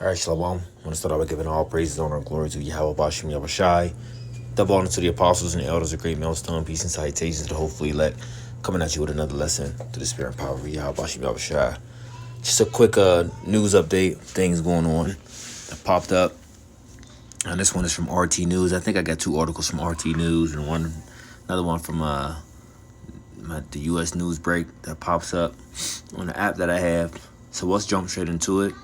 All right, Shalom. I want to start out by giving all praises, honor, and glory to Yahweh Bashim Yahushai. Double honor to the apostles and the elders of Great Millstone. Peace and salutations to the hopefully elect. Coming at you with another lesson to the spirit and power of Yahweh Bashim Yahushai. Just a quick news update. Things going on that popped up. And this one is from RT News. I think I got two articles from RT News and another one from the U.S. News Break that pops up on the app that I have. So let's jump straight into it.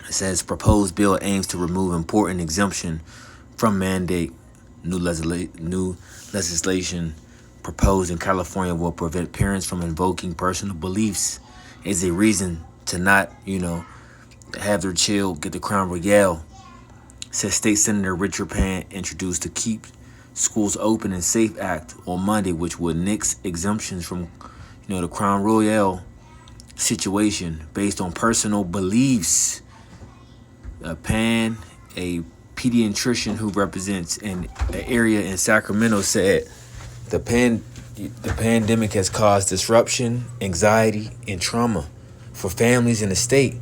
It says proposed bill aims to remove important exemption from mandate. New legislation proposed in California will prevent parents from invoking personal beliefs as a reason to not, have their child get the crown royale. Says State Senator Richard Pan introduced the Keep Schools Open and Safe Act on Monday, which would nix exemptions from, the crown royale situation based on personal beliefs. Pan, a pediatrician who represents an area in Sacramento, said the pandemic has caused disruption, anxiety, and trauma for families in the state,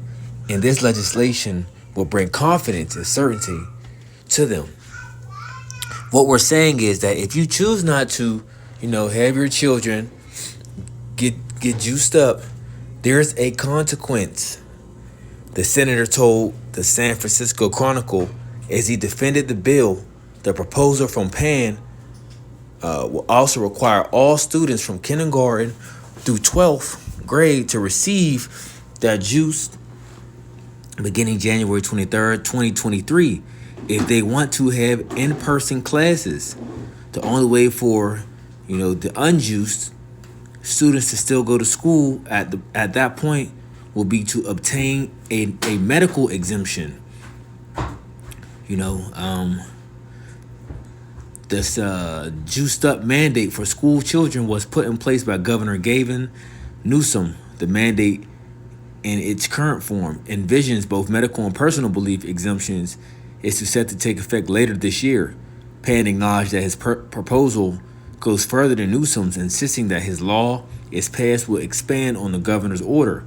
and this legislation will bring confidence and certainty to them. What we're saying is that if you choose not to, have your children get juiced up, there's a consequence. The senator told the San Francisco Chronicle as he defended the bill. The proposal from Pan will also require all students from kindergarten through 12th grade to receive that juice beginning January 23rd, 2023, if they want to have in-person classes. The only way for, the unjuiced students to still go to school at that point will be to obtain a medical exemption. This juiced up mandate for school children was put in place by Governor Gavin Newsom. The mandate in its current form envisions both medical and personal belief exemptions is set to take effect later this year. Pan acknowledged that his proposal goes further than Newsom's, insisting that his law, if passed, will expand on the governor's order.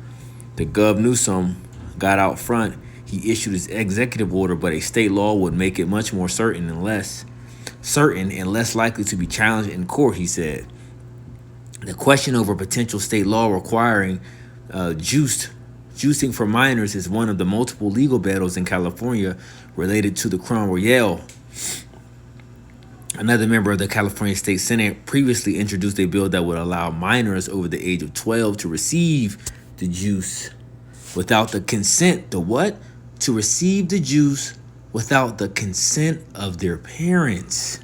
The Gov Newsom got out front. He issued his executive order, but a state law would make it much more certain and less likely to be challenged in court, he said. The question over potential state law requiring juicing for minors is one of the multiple legal battles in California related to the Crown Royale. Another member of the California State Senate previously introduced a bill that would allow minors over the age of 12 to receive the juice without the consent. To receive the juice without the consent of their parents.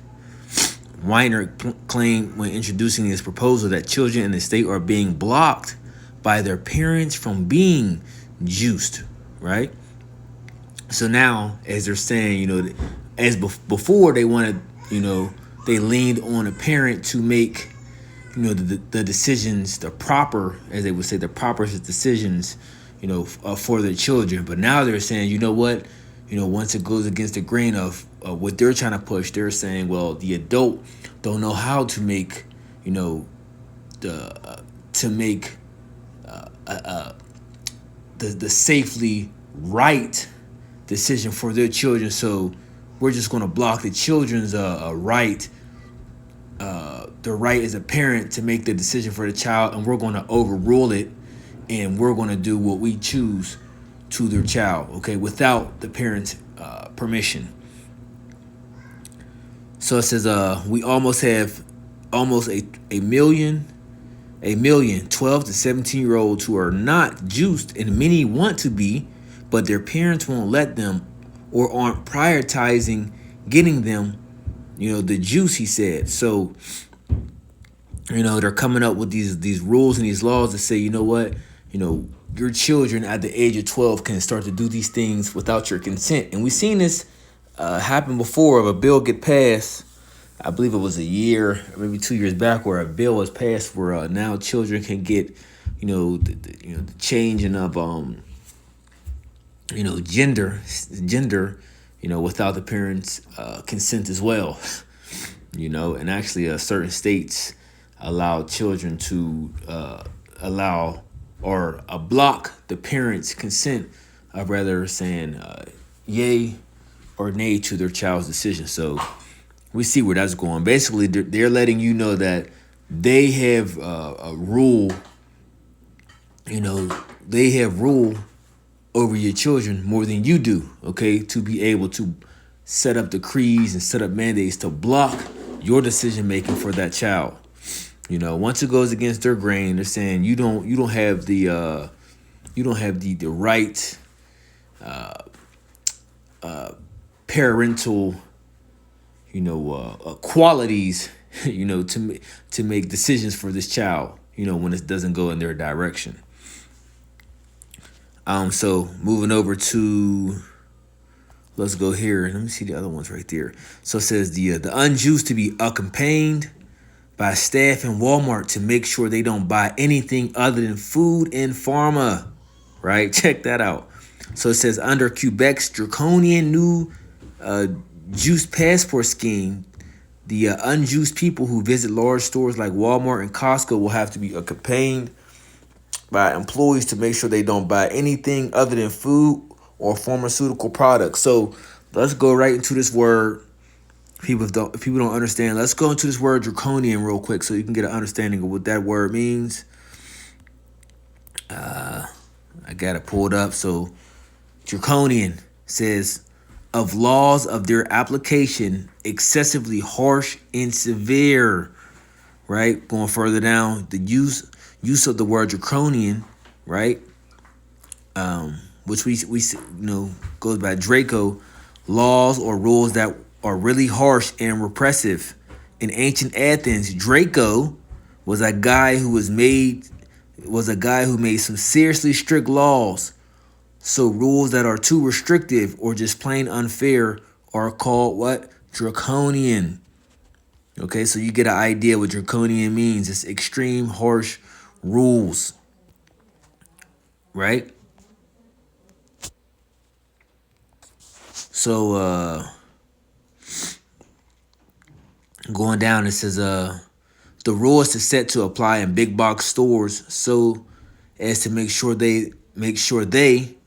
Weiner claimed when introducing his proposal that children in the state are being blocked by their parents from being juiced, right? So now, as they're saying, as before they wanted, they leaned on a parent to make, the decisions, the proper, as they would say, the proper decisions, for their children. But now they're saying, once it goes against the grain of what they're trying to push, they're saying, well, the adult don't know how to make, the safely right decision for their children. So we're just going to block the children's right, the right as a parent to make the decision for the child, and we're going to overrule it, and we're going to do what we choose to their child, okay, without the parents' permission. So it says we almost have a million 12 to 17-year-olds who are not juiced, and many want to be, but their parents won't let them or aren't prioritizing getting them, the juice, he said. So, they're coming up with these rules and these laws that say, your children at the age of 12 can start to do these things without your consent. And we've seen this happen before, of a bill get passed. I believe it was a year, maybe 2 years back, where a bill was passed where now children can get, the changing of, gender, without the parents' consent as well. And actually certain states allow children to block the parents' consent rather saying yay or nay to their child's decision. So we see where that's going. Basically, they're letting you know that they have a rule. You know, they have rule over your children more than you do. Okay, to be able to set up decrees and set up mandates to block your decision making for that child. You know, once it goes against their grain, they're saying you don't have the right parental, qualities, to make decisions for this child. When it doesn't go in their direction. So moving over to, let's go here. Let me see the other ones right there. So it says the unjuiced to be accompanied by staff in Walmart to make sure they don't buy anything other than food and pharma. Right? Check that out. So it says under Quebec's draconian new juice passport scheme, the unjuiced people who visit large stores like Walmart and Costco will have to be accompanied by employees to make sure they don't buy anything other than food or pharmaceutical products. So let's go right into this word. If people don't understand, let's go into this word draconian real quick so you can get an understanding of what that word means. I got it pulled up. So draconian says of laws of their application excessively harsh and severe. Right? Going further down, the use of the word draconian, right? Which we goes by Draco, laws or rules that are really harsh and repressive. In ancient Athens, Draco was a guy who made some seriously strict laws. So rules that are too restrictive or just plain unfair are called what? Draconian. Okay, so you get an idea what draconian means. It's extreme, harsh rules, right? So going down, it says the rule is set to apply in big box stores so as to make sure they,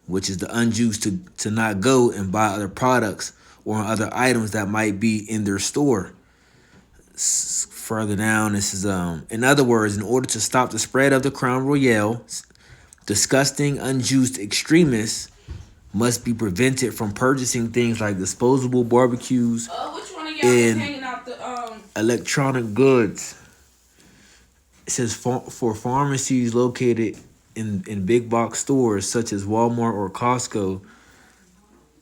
which is the unjuiced, to not go and buy other products or other items that might be in their store. Further down, this is in other words, in order to stop the spread of the Crown Royale, disgusting, unjuiced extremists must be prevented from purchasing things like disposable barbecues which one of y'all is hanging out the electronic goods. It says for pharmacies located in big box stores such as Walmart or Costco,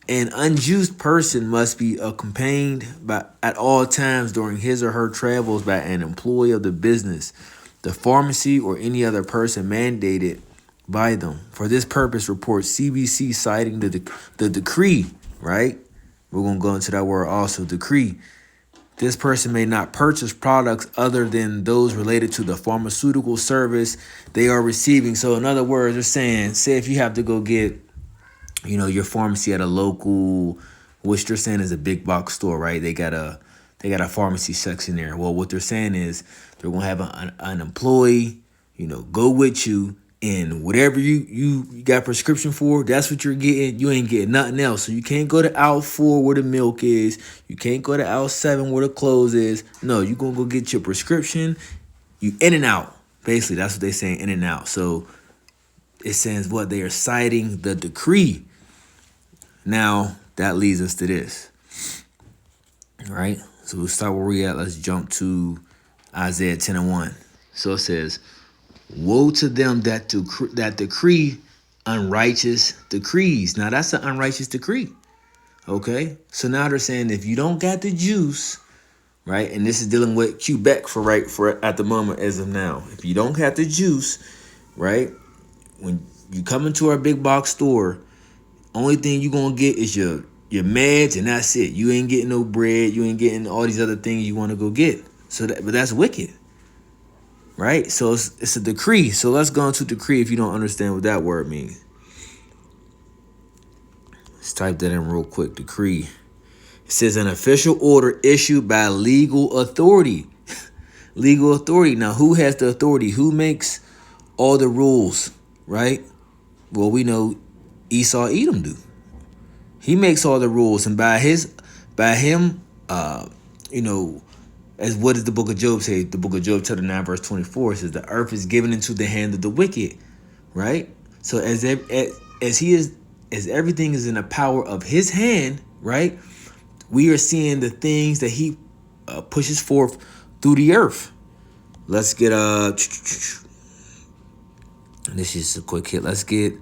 an unjuiced person must be accompanied at all times during his or her travels by an employee of the business, the pharmacy, or any other person mandated by them. For this purpose, reports CBC citing the decree, right? We're going to go into that word also, decree. This person may not purchase products other than those related to the pharmaceutical service they are receiving. So in other words, they're saying, say if you have to go get your pharmacy at a local, which they're saying is a big box store, right? They got a pharmacy section there. Well, what they're saying is they're gonna have an employee, go with you, and whatever you got prescription for, that's what you're getting. You ain't getting nothing else. So you can't go to Out 4 where the milk is. You can't go to Out 7 where the clothes is. No, you're gonna go get your prescription. You in and out. Basically, that's what they're saying, in and out. So it says what they are citing the decree. Now, that leads us to this. All right? So we'll start where we at. Let's jump to Isaiah 10:1. So it says, woe to them that decree unrighteous decrees. Now, that's an unrighteous decree. Okay? So now they're saying if you don't got the juice, right? And this is dealing with Quebec for at the moment as of now. If you don't have the juice, right? When you come into our big box store, only thing you gonna get is your meds, and that's it. You ain't getting no bread. You ain't getting all these other things you want to go get. But that's wicked, right? So it's a decree. So let's go into decree if you don't understand what that word means. Let's type that in real quick. Decree. It says an official order issued by legal authority. Legal authority. Now, who has the authority? Who makes all the rules, right? Well, we know Esau Edom do. He makes all the rules, and by him, you know, as what does the book of Job say? The book of Job chapter 9 verse 24 says the earth is given into the hand of the wicked, right? So as everything is in the power of his hand, right? We are seeing the things that he pushes forth through the earth. Let's get this is a quick hit. Let's get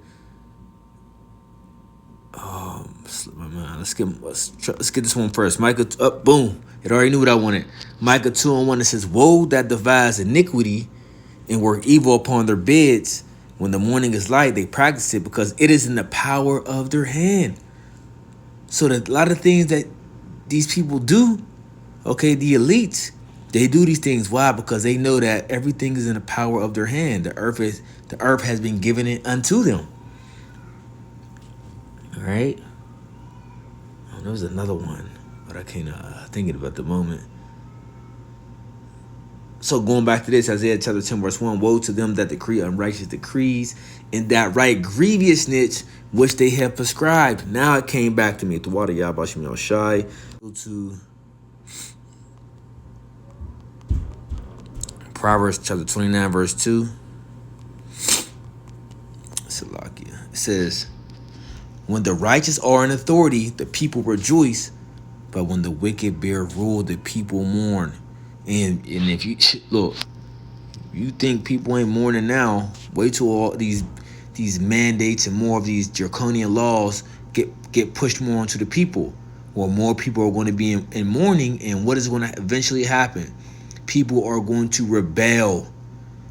let's get this one first. Micah boom. It already knew what I wanted. Micah 2:1, it says, woe that devise iniquity and work evil upon their beds. When the morning is light, they practice it because it is in the power of their hand. So that a lot of things that these people do, okay, the elites, they do these things. Why? Because they know that everything is in the power of their hand. The earth has been given it unto them. All right. Oh, there was another one, but I can't think of it at the moment. So going back to this, Isaiah chapter 10 verse 1, woe to them that decree unrighteous decrees and that right grievousness which they have prescribed. Now it came back to me. The water Yabashim Yoshai. Go to Proverbs chapter 29 verse 2. Salakia. It says, when the righteous are in authority, the people rejoice, but when the wicked bear rule, the people mourn. And if you look, you think people ain't mourning now, wait till all these mandates and more of these draconian laws get pushed more onto the people, or more people are going to be in mourning. And what is going to eventually happen? People are going to rebel.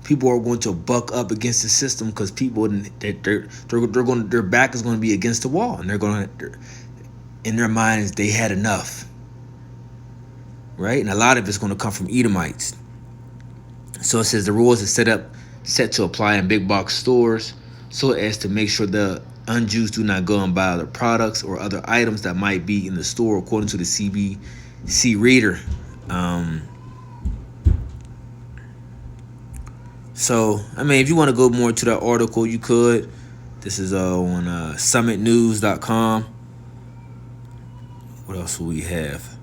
People are going to buck up against the system because people their back is going to be against the wall, and they're going to, in their minds, they had enough. Right? And a lot of it's going to come from Edomites. So it says the rules are set to apply in big box stores so as to make sure the un-Jews do not go and buy other products or other items that might be in the store, according to the CBC Reader. So, I mean, if you want to go more to that article, you could. This is on summitnews.com. What else will we have?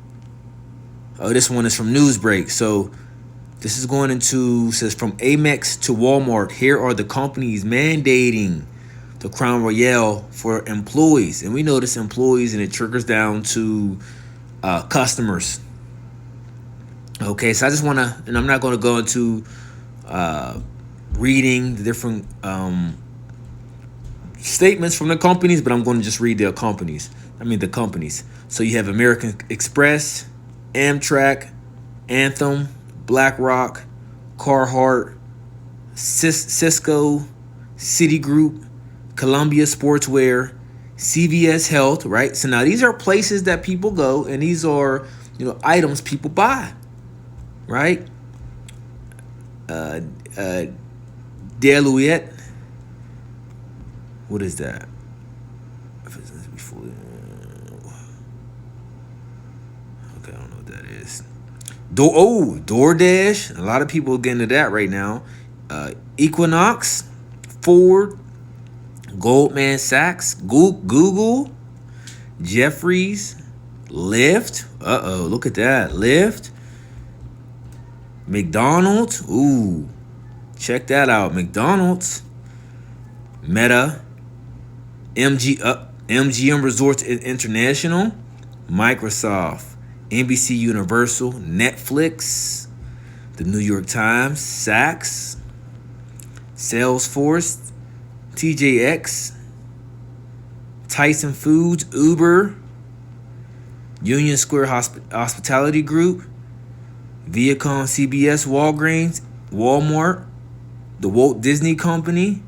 Oh, this one is from Newsbreak. So this is going into, says, from Amex to Walmart, here are the companies mandating the Crown Royale for employees. And we notice employees, and it trickles down to customers. Okay, so I just want to, and I'm not going to go into reading the different statements from the companies, but I'm going to just read the companies. So you have American Express, Amtrak, Anthem, BlackRock, Carhartt, Cisco, Citigroup, Columbia Sportswear, CVS Health, right? So now these are places that people go, and these are, items people buy, right? Deloitte, what is that? Okay, I don't know what that is. DoorDash. A lot of people are getting into that right now. Equinox, Ford, Goldman Sachs, Google, Jeffries, Lyft. Look at that. Lyft. McDonald's. Ooh, check that out. McDonald's. Meta. MGM Resorts International. Microsoft. NBC Universal. Netflix. The New York Times. Saks. Salesforce. TJX. Tyson Foods. Uber. Union Square Hospitality Group. Viacom, CBS, Walgreens, Walmart, the Walt Disney Company,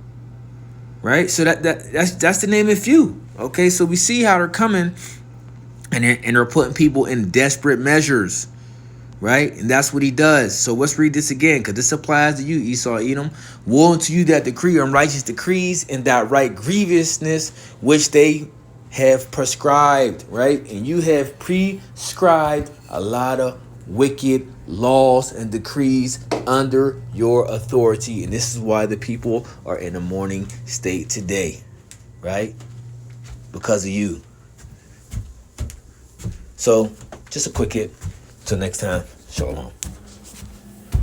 right? So that's to name a few. Okay, so we see how they're coming, and they're putting people in desperate measures, right? And that's what he does. So let's read this again, because this applies to you, Esau Edom. Woe unto you that decree unrighteous decrees and that right grievousness which they have prescribed, right? And you have prescribed a lot of wicked laws and decrees under your authority, and this is why the people are in a mourning state today, right? because of you. So, just a quick hit. Till next time, shalom.